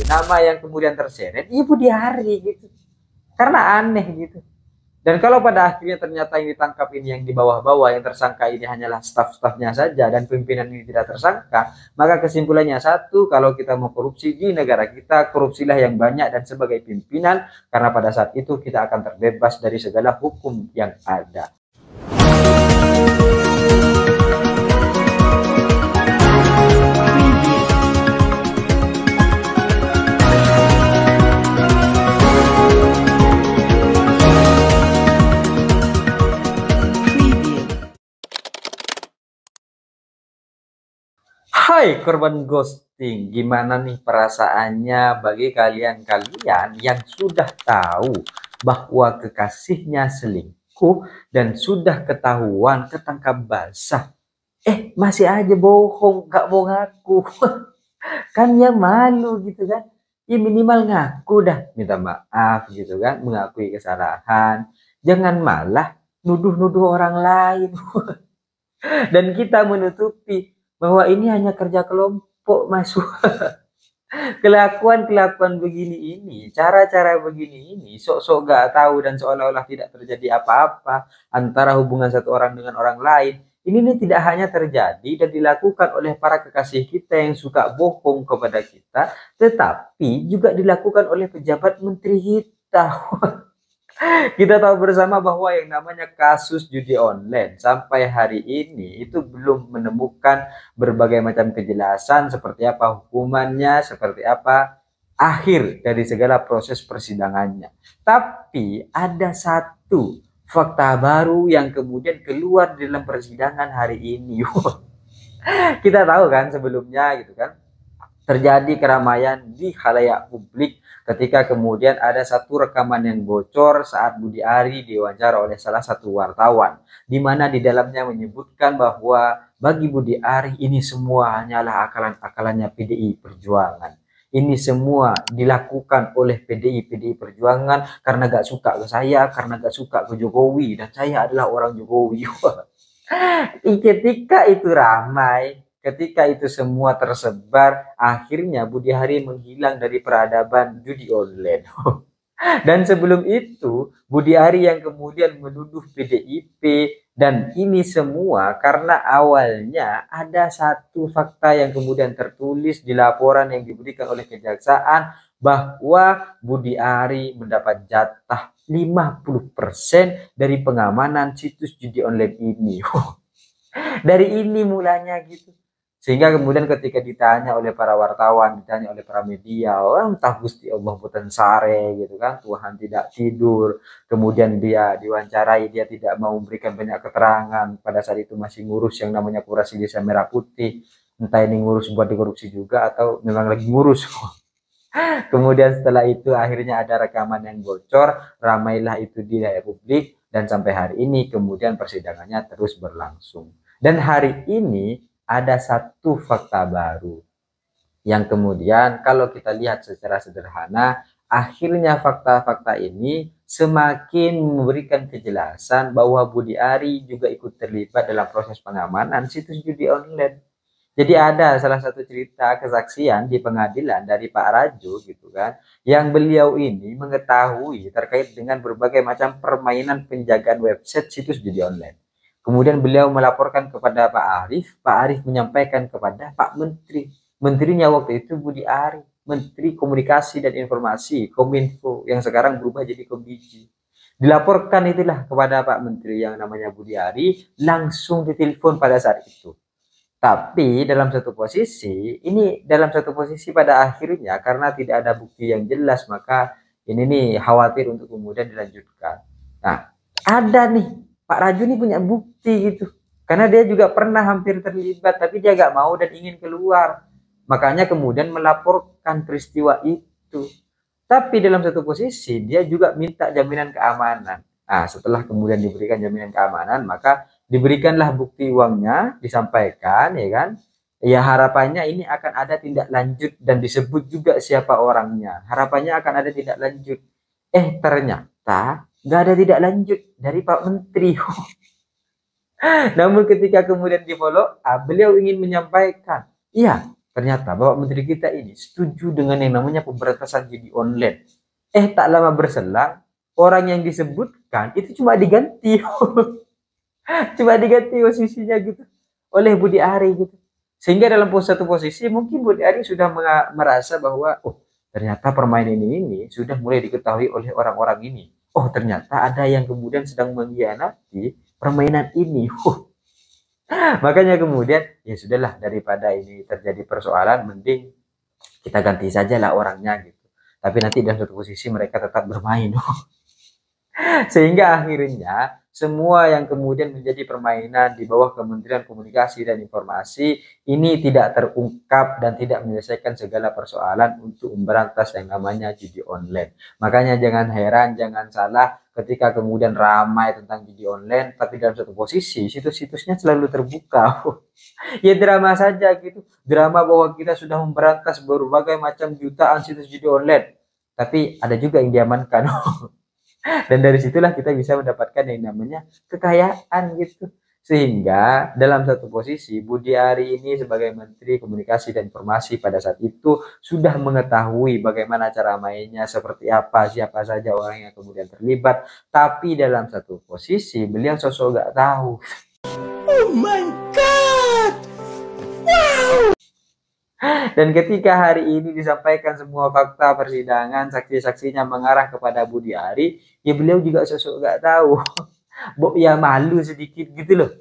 nama yang kemudian terseret Ibu Diari gitu. Karena aneh gitu. Dan kalau pada akhirnya ternyata yang ditangkap ini yang di bawah-bawah, yang tersangka ini hanyalah staf-stafnya saja dan pimpinan ini tidak tersangka, maka kesimpulannya satu, kalau kita mau korupsi di negara kita, korupsilah yang banyak dan sebagai pimpinan, karena pada saat itu kita akan terbebas dari segala hukum yang ada. Hai korban ghosting, gimana nih perasaannya bagi kalian-kalian yang sudah tahu bahwa kekasihnya selingkuh dan sudah ketahuan ketangkap basah, masih aja bohong, gak mau ngaku. Kan ya malu gitu kan, ya minimal ngaku dah, minta maaf gitu kan, mengakui kesalahan, jangan malah nuduh-nuduh orang lain. Dan kita menutupi bahwa ini hanya kerja kelompok, Mas. Kelakuan-kelakuan begini ini, cara-cara begini ini, sok-sok gak tahu dan seolah-olah tidak terjadi apa-apa antara hubungan satu orang dengan orang lain. Ini tidak hanya terjadi dan dilakukan oleh para kekasih kita yang suka bohong kepada kita, tetapi juga dilakukan oleh pejabat menteri kita. Kita tahu bersama bahwa yang namanya kasus judi online sampai hari ini itu belum menemukan berbagai macam kejelasan seperti apa hukumannya, seperti apa akhir dari segala proses persidangannya. Tapi ada satu fakta baru yang kemudian keluar dalam persidangan hari ini. Kita tahu kan sebelumnya gitu kan, terjadi keramaian di khalayak publik ketika kemudian ada satu rekaman yang bocor saat Budi Ari diwawancara oleh salah satu wartawan, di mana di dalamnya menyebutkan bahwa bagi Budi Ari ini semua hanyalah akalan-akalannya PDI Perjuangan. Ini semua dilakukan oleh PDI Perjuangan karena gak suka ke saya, karena gak suka ke Jokowi, dan saya adalah orang Jokowi. Ketika itu ramai, ketika itu semua tersebar, akhirnya Budi Ari menghilang dari peradaban judi online. Dan sebelum itu, Budi Ari yang kemudian menuduh PDIP, dan ini semua karena awalnya ada satu fakta yang kemudian tertulis di laporan yang diberikan oleh kejaksaan bahwa Budi Ari mendapat jatah 50% dari pengamanan situs judi online ini. Dari ini mulanya gitu. Sehingga kemudian ketika ditanya oleh para wartawan, ditanya oleh para media, entah Gusti Allah boten sare gitu kan, Tuhan tidak tidur. Kemudian dia diwawancarai, dia tidak mau memberikan banyak keterangan. Pada saat itu masih ngurus yang namanya Kurasi Desa Merah Putih. Entah ini ngurus buat dikorupsi juga atau memang lagi ngurus. Kemudian setelah itu akhirnya ada rekaman yang bocor, ramailah itu di publik, dan sampai hari ini kemudian persidangannya terus berlangsung. Dan hari ini ada satu fakta baru yang kemudian kalau kita lihat secara sederhana, akhirnya fakta-fakta ini semakin memberikan kejelasan bahwa Budi Ari juga ikut terlibat dalam proses pengamanan situs judi online. Jadi ada salah satu cerita kesaksian di pengadilan dari Pak Rajo gitu kan, yang beliau ini mengetahui terkait dengan berbagai macam permainan penjagaan website situs judi online. Kemudian beliau melaporkan kepada Pak Arif menyampaikan kepada Pak Menteri. Menterinya waktu itu Budi Ari, Menteri Komunikasi dan Informasi, Kominfo, yang sekarang berubah jadi Kombiji. Dilaporkan itulah kepada Pak Menteri yang namanya Budi Ari, langsung ditelepon pada saat itu. Tapi dalam satu posisi, pada akhirnya karena tidak ada bukti yang jelas, maka ini nih khawatir untuk kemudian dilanjutkan. Nah, ada nih Pak Raju ini punya bukti gitu, karena dia juga pernah hampir terlibat tapi dia gak mau dan ingin keluar, makanya kemudian melaporkan peristiwa itu. Tapi dalam satu posisi dia juga minta jaminan keamanan. Nah, setelah kemudian diberikan jaminan keamanan, maka diberikanlah bukti uangnya, disampaikan, ya kan, ya harapannya ini akan ada tindak lanjut dan disebut juga siapa orangnya, harapannya akan ada tindak lanjut. Ternyata nggak ada tidak lanjut dari Pak Menteri. Namun ketika kemudian di follow up, beliau ingin menyampaikan, iya ternyata Bapak Menteri kita ini setuju dengan yang namanya pemberantasan judi online. Tak lama berselang, orang yang disebutkan itu cuma diganti. Cuma diganti posisinya gitu oleh Budi Ari gitu. Sehingga dalam satu posisi mungkin Budi Ari sudah merasa bahwa ternyata permainan ini sudah mulai diketahui oleh orang-orang ini. Ternyata ada yang kemudian sedang mengkhianati permainan ini. Makanya kemudian ya sudahlah, daripada ini terjadi persoalan mending kita ganti saja lah orangnya gitu. Tapi nanti dalam satu posisi mereka tetap bermain. Sehingga akhirnya semua yang kemudian menjadi permainan di bawah Kementerian Komunikasi dan Informasi ini tidak terungkap dan tidak menyelesaikan segala persoalan untuk memberantas yang namanya judi online. Makanya jangan heran, jangan salah ketika kemudian ramai tentang judi online, tapi dalam satu posisi situs-situsnya selalu terbuka. Ya drama saja gitu, drama bahwa kita sudah memberantas berbagai macam jutaan situs judi online, tapi ada juga yang diamankan. Dan dari situlah kita bisa mendapatkan yang namanya kekayaan gitu. Sehingga dalam satu posisi Budi Ari ini sebagai Menteri Komunikasi dan Informasi pada saat itu sudah mengetahui bagaimana cara mainnya, seperti apa, siapa saja orang yang kemudian terlibat. Tapi dalam satu posisi beliau sosok gak tahu. Oh my God! Wow! Dan ketika hari ini disampaikan semua fakta persidangan, saksi-saksinya mengarah kepada Budi Ari, ya beliau juga sosok gak tahu. Ya malu sedikit gitu loh.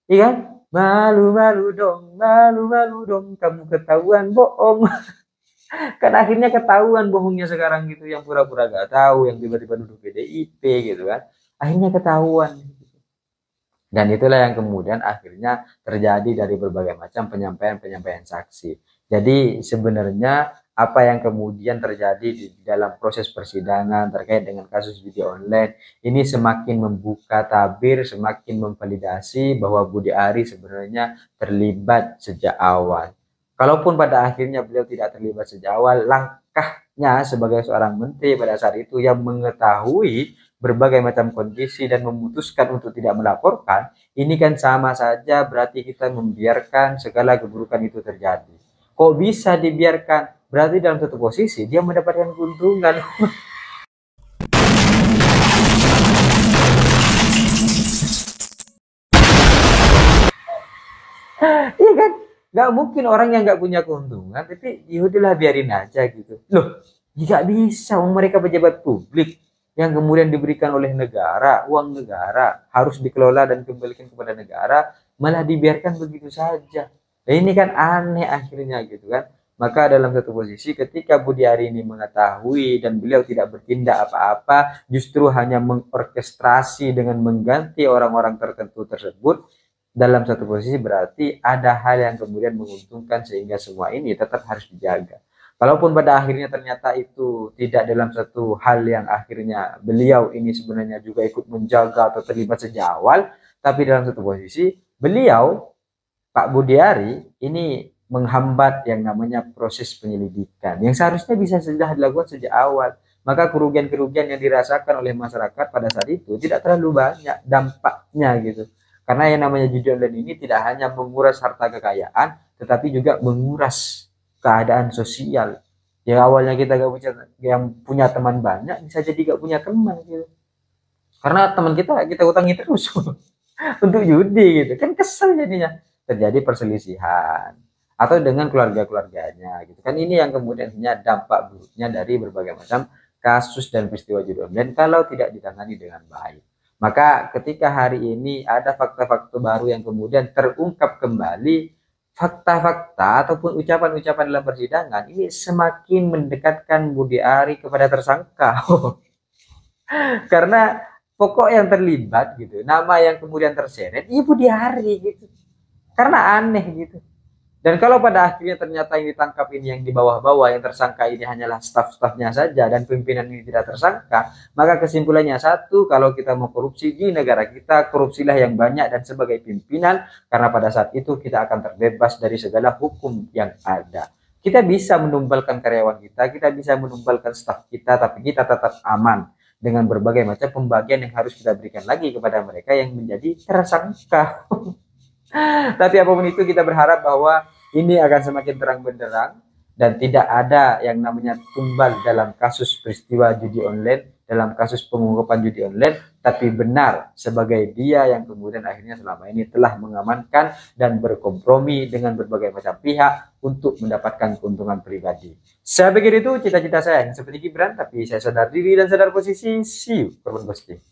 Iya kan? Malu-malu dong, kamu ketahuan bohong. Kan akhirnya ketahuan bohongnya sekarang gitu, yang pura-pura gak tahu, yang tiba-tiba duduk PDIP gitu kan. Akhirnya ketahuan. Dan itulah yang kemudian akhirnya terjadi dari berbagai macam penyampaian saksi. Jadi sebenarnya apa yang kemudian terjadi di dalam proses persidangan terkait dengan kasus judi online ini semakin membuka tabir, semakin memvalidasi bahwa Budi Ari sebenarnya terlibat sejak awal. Kalaupun pada akhirnya beliau tidak terlibat sejak awal, langkahnya sebagai seorang menteri pada saat itu yang mengetahui berbagai macam kondisi dan memutuskan untuk tidak melaporkan, ini kan sama saja berarti kita membiarkan segala keburukan itu terjadi. Kok bisa dibiarkan? Berarti dalam satu posisi dia mendapatkan keuntungan. Iya kan? Gak mungkin orang yang gak punya keuntungan, tapi yaudahlah biarin aja gitu. Loh, gak bisa. Mereka pejabat publik yang kemudian diberikan oleh negara, uang negara harus dikelola dan dikembalikan kepada negara, malah dibiarkan begitu saja. Nah, ini kan aneh akhirnya gitu kan. Maka dalam satu posisi ketika Budi Ari ini mengetahui dan beliau tidak bertindak apa-apa, justru hanya mengorkestrasi dengan mengganti orang-orang tertentu tersebut, dalam satu posisi berarti ada hal yang kemudian menguntungkan sehingga semua ini tetap harus dijaga. Kalaupun pada akhirnya ternyata itu tidak dalam satu hal yang akhirnya beliau ini sebenarnya juga ikut menjaga atau terlibat sejak awal, tapi dalam satu posisi beliau, Pak Budi Ari, ini menghambat yang namanya proses penyelidikan yang seharusnya bisa sudah dilakukan sejak awal. Maka kerugian-kerugian yang dirasakan oleh masyarakat pada saat itu tidak terlalu banyak dampaknya gitu. Karena yang namanya judi online ini tidak hanya menguras harta kekayaan, tetapi juga menguras keadaan sosial. Yang awalnya kita gak punya, yang punya teman banyak, bisa jadi gak punya teman gitu. Karena teman kita utangi terus untuk judi gitu. Kan kesel jadinya. Terjadi perselisihan atau dengan keluarga-keluarganya gitu kan. Ini yang kemudian dampak buruknya dari berbagai macam kasus dan peristiwa judi online kalau tidak ditangani dengan baik. Maka ketika hari ini ada fakta-fakta baru yang kemudian terungkap kembali, fakta-fakta ataupun ucapan-ucapan dalam persidangan ini semakin mendekatkan Budi Ari kepada tersangka. Karena pokok yang terlibat gitu, nama yang kemudian terseret, Budi Ari gitu. Karena aneh gitu. Dan kalau pada akhirnya ternyata yang ditangkap ini yang di bawah-bawah, yang tersangka ini hanyalah staf-stafnya saja dan pimpinan ini tidak tersangka, maka kesimpulannya satu, kalau kita mau korupsi di negara kita, korupsilah yang banyak dan sebagai pimpinan, karena pada saat itu kita akan terbebas dari segala hukum yang ada. Kita bisa menumbalkan karyawan kita bisa menumbalkan staf kita, tapi kita tetap aman dengan berbagai macam pembagian yang harus kita berikan lagi kepada mereka yang menjadi tersangka. Tapi apapun itu, kita berharap bahwa ini akan semakin terang benderang dan tidak ada yang namanya tumbal dalam kasus peristiwa judi online, dalam kasus pengungkapan judi online, tapi benar sebagai dia yang kemudian akhirnya selama ini telah mengamankan dan berkompromi dengan berbagai macam pihak untuk mendapatkan keuntungan pribadi. Saya pikir itu cita-cita saya, seperti Gibran, tapi saya sadar diri dan sadar posisi. See you, Korban Ghosting.